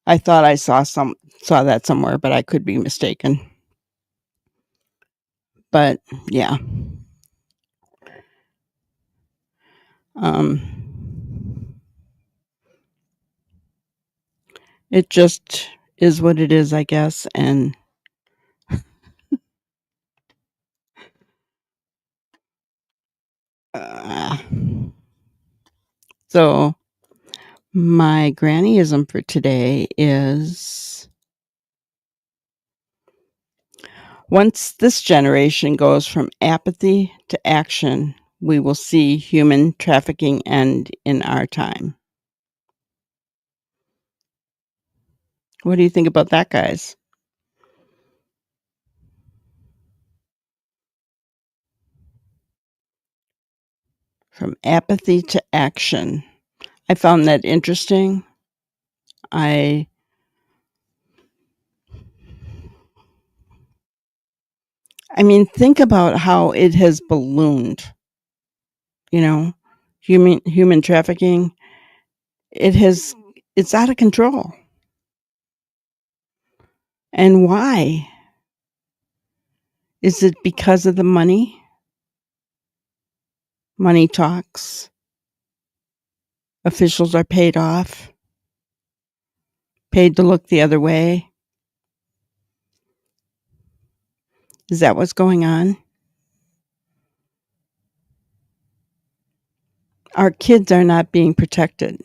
I thought I saw that somewhere, but I could be mistaken. But yeah. It just is what it is, I guess, and so my grannyism for today is, once this generation goes from apathy to action, we will see human trafficking end in our time. What do you think about that, guys? From apathy to action. I found that interesting. I mean, think about how it has ballooned. Human trafficking. It's out of control. And why? Is it because of the money? Money talks. Officials are paid off. Paid to look the other way. Is that what's going on? Our kids are not being protected.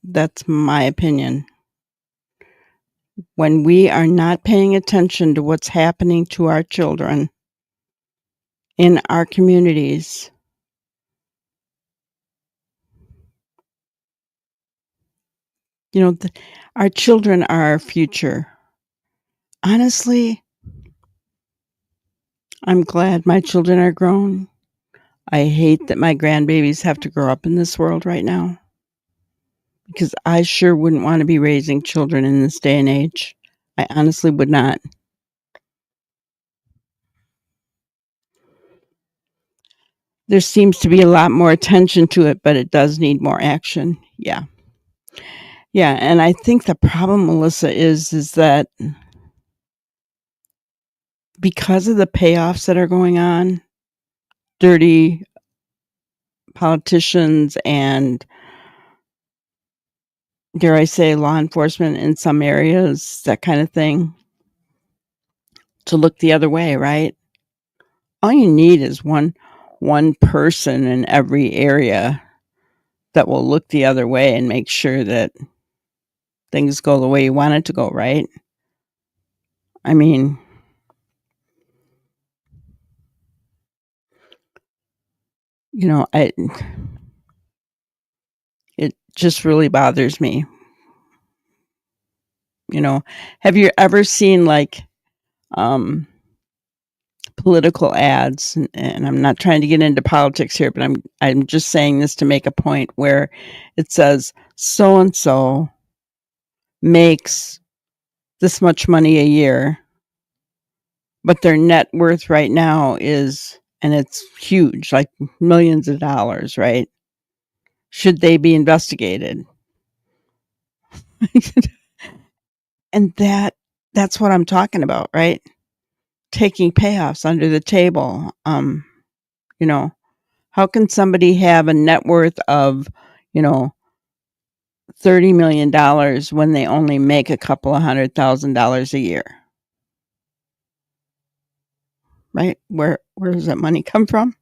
That's my opinion. When we are not paying attention to what's happening to our children in our communities, our children are our future. Honestly, I'm glad my children are grown. I hate that my grandbabies have to grow up in this world right now, because I sure wouldn't want to be raising children in this day and age. I honestly would not. There seems to be a lot more attention to it, but it does need more action. Yeah. Yeah, and I think the problem, Melissa, is that because of the payoffs that are going on, dirty politicians and, dare I say, law enforcement in some areas, that kind of thing, to look the other way, right? All you need is one person in every area that will look the other way and make sure that things go the way you want it to go, right? I mean, it just really bothers me. Have you ever seen like political ads? And I'm not trying to get into politics here, but I'm just saying this to make a point where it says so and so makes this much money a year, but their net worth right now is, and it's huge, like millions of dollars, right? Should they be investigated? And that's what I'm talking about, right? Taking payoffs under the table. How can somebody have a net worth of, $30 million when they only make a couple of $100,000 a year? Right? Where does that money come from?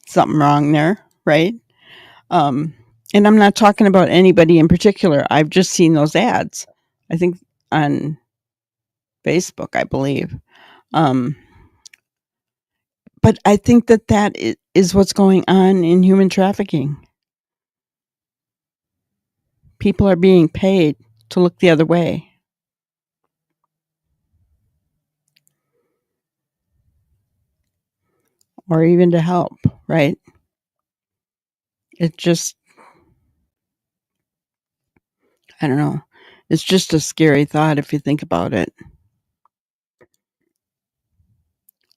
Something wrong there, right? And I'm not talking about anybody in particular. I've just seen those ads. I think on Facebook, I believe. But I think that is what's going on in human trafficking. People are being paid to look the other way. Or even to help, right? It just, I don't know. It's just a scary thought if you think about it.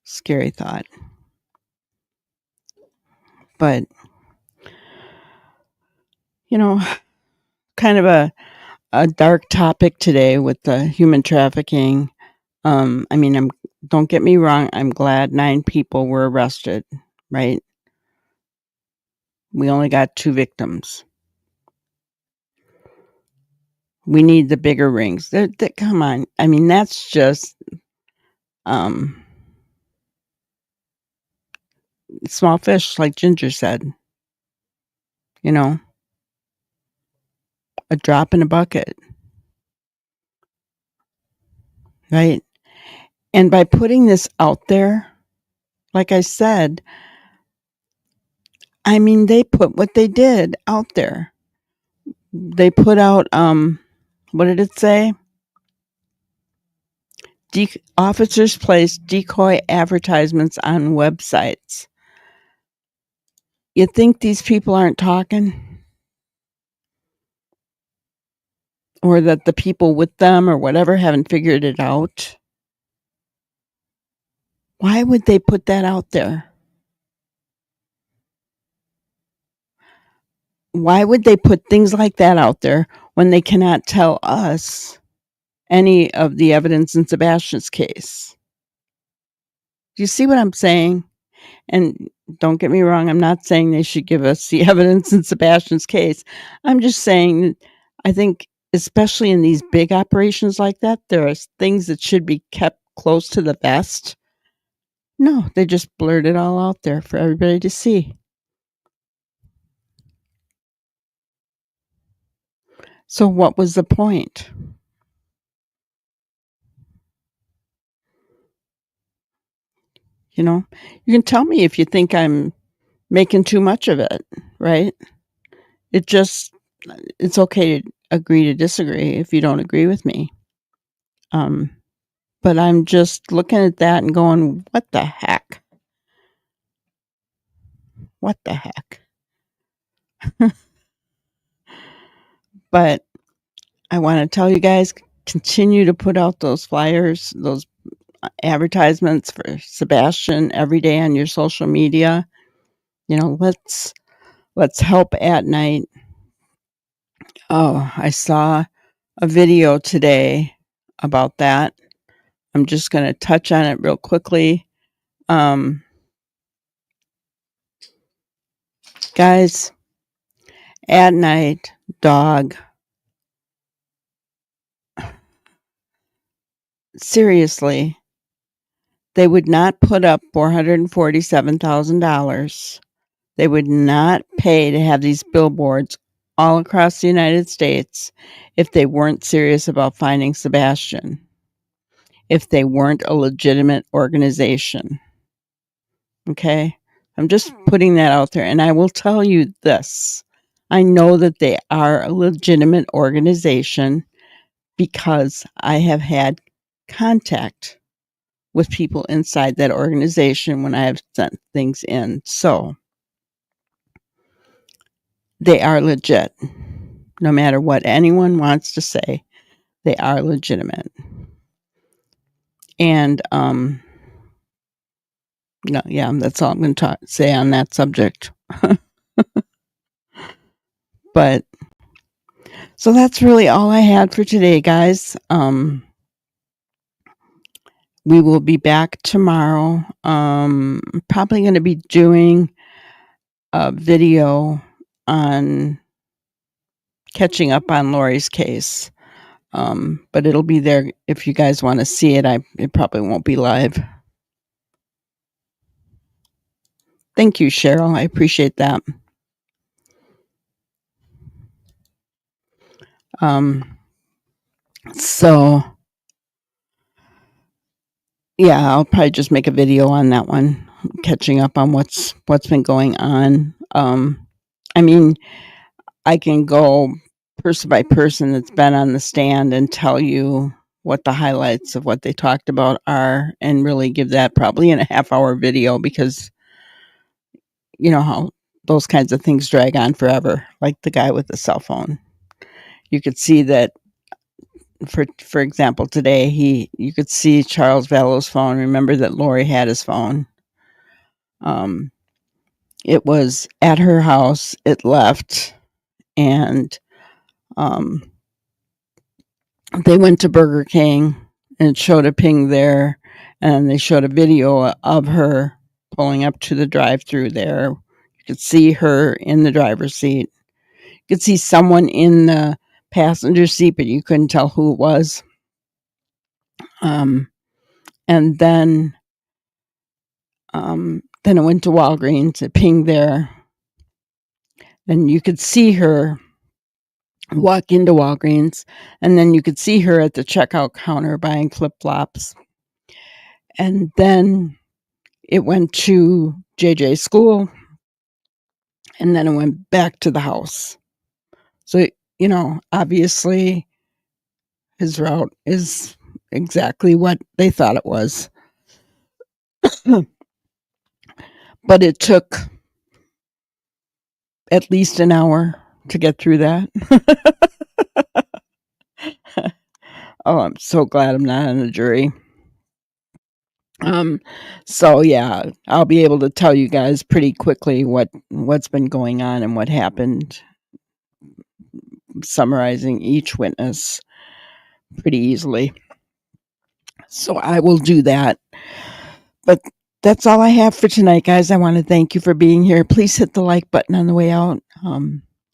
Scary thought. But, kind of a dark topic today with the human trafficking. Don't get me wrong. I'm glad 9 people were arrested, right? We only got 2 victims. We need the bigger rings. Come on. That's just small fish, like Ginger said. A drop in a bucket. Right? And by putting this out there, like I said, they put what they did out there. They put out, what did it say? Officers placed decoy advertisements on websites. You think these people aren't talking? Or that the people with them or whatever haven't figured it out? Why would they put that out there? Why would they put things like that out there when they cannot tell us any of the evidence in Sebastian's case? Do you see what I'm saying? And don't get me wrong, I'm not saying they should give us the evidence in Sebastian's case. I'm just saying, I think, especially in these big operations like that, there are things that should be kept close to the vest. No, they just blurt it all out there for everybody to see. So what was the point? You can tell me if you think I'm making too much of it, right? It's okay to agree to disagree if you don't agree with me. But I'm just looking at that and going, what the heck? What the heck? But I want to tell you guys, continue to put out those flyers, those advertisements for Sebastian every day on your social media. Let's help at night. Oh, I saw a video today about that. I'm just going to touch on it real quickly. Guys, at night, dog. Seriously, they would not put up $447,000. They would not pay to have these billboards all across the United States if they weren't serious about finding Sebastian, if they weren't a legitimate organization. Okay. I'm just putting that out there. And I will tell you this. I know that they are a legitimate organization because I have had contact with people inside that organization when I have sent things in. So they are legit. No matter what anyone wants to say, they are legitimate. And no, yeah, that's all I'm going to say on that subject. But so that's really all I had for today, guys. We will be back tomorrow. Probably going to be doing a video on catching up on Lori's case. But it'll be there if you guys want to see it. It probably won't be live. Thank you, Cheryl. I appreciate that. So yeah, I'll probably just make a video on that one, catching up on what's been going on. I mean, I can go person by person that's been on the stand and tell you what the highlights of what they talked about are, and really give that probably in a half-hour video, because you know how those kinds of things drag on forever, like the guy with the cell phone. You could see that, for example, today you could see Charles Vallow's phone. Remember that Lori had his phone. It was at her house. It left, and they went to Burger King, and it showed a ping there, and they showed a video of her pulling up to the drive-through there. You could see her in the driver's seat. You could see someone in the passenger seat, but you couldn't tell who it was. And then it went to Walgreens. It pinged there. Then you could see her walk into Walgreens, and then you could see her at the checkout counter buying flip-flops. And then it went to JJ's school, and then it went back to the house. So, you know, obviously his route is exactly what they thought it was. But it took at least an hour to get through that. Oh, I'm so glad I'm not on the jury. So yeah, I'll be able to tell you guys pretty quickly what's been going on and what happened, summarizing each witness pretty easily. So I will do that. But that's all I have for tonight, guys. I want to thank you for being here. Please hit the like button on the way out.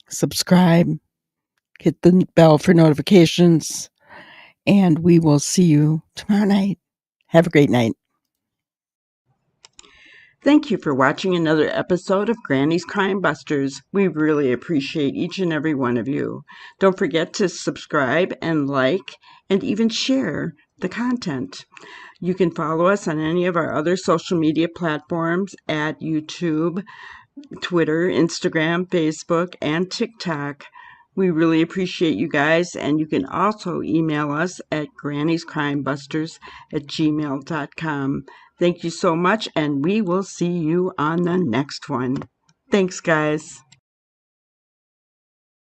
Subscribe. Hit the bell for notifications. And we will see you tomorrow night. Have a great night. Thank you for watching another episode of Granny's Crime Busters. We really appreciate each and every one of you. Don't forget to subscribe and like and even share the content. You can follow us on any of our other social media platforms at YouTube, Twitter, Instagram, Facebook, and TikTok. We really appreciate you guys, and you can also email us at granniescrimebusters@gmail.com. Thank you so much, and we will see you on the next one. Thanks, guys.